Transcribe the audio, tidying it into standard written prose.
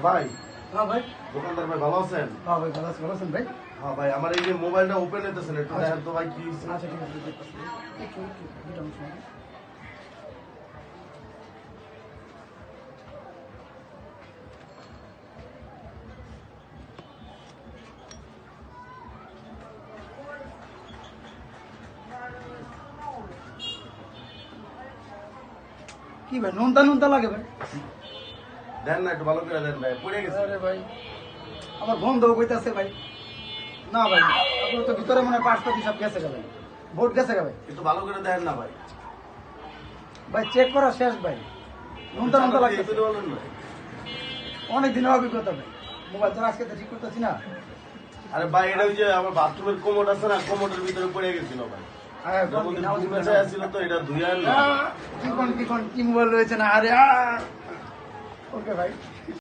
ভাই হ্যাঁ ভাই। দোকানদার ভাই ভালো আছেন? হ্যাঁ ভাই, ভালো আছেন ভাই? হ্যাঁ ভাই, আমার এই যে মোবাইলটা ওপেন হইতেছে না, একটু দেখেন তো ভাই কি হইছে? আচ্ছা ঠিক আছে, দেখতেছি। একটু দুটো মিনিট সময় দিন। কি ভাই, নুনতা লাগে ভাই? দেন না, একটু ভালো করে দেন ভাই, পড়ে গেছে। আরে ভাই, আমার বন্ধ কইতাছে ভাই। না ভাই, আপনার তো ভিতরে মনে হয় পাঁচটা সব গেছে গা ভাই, ভোট গেছে গা ভাই। একটু ভালো করে দেন না ভাই। ভাই চেক করা শেষ ভাই, নুনতা লাগছে। একটু বলেন ভাই। অনেক দিনের অভিজ্ঞতা ভাই, মোবাইল তো আজকে তো ঠিক করতেছি না। আরে ভাই, এটা ওই যে আমার বাথরুমের কোমোড আছে না, কোমোডের ভিতরে পড়ে গেছিল ভাই। হ্যাঁ, যখন বেঁচে আসছিল তো এটা ধুইয়া না। কি মোবাইল রয়েছে না? আরে ওকে ভাই।